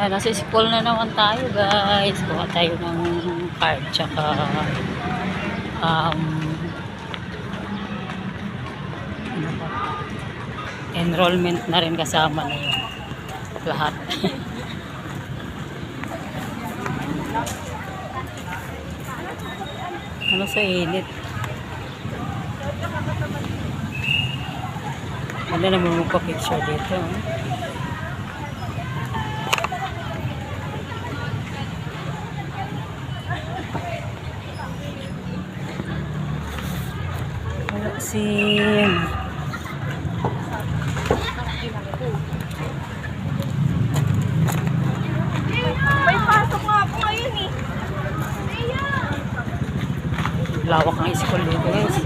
Ayan, nasa school na naman tayo guys. Kuha tayo ng card tsaka um, ano ba? Enrollment na rin kasama na yun. Lahat. Ano sa init? Wala naman magpa-picture dito. Wala si... May pasok nga ako ngayon eh. Lawak ng school dito guys.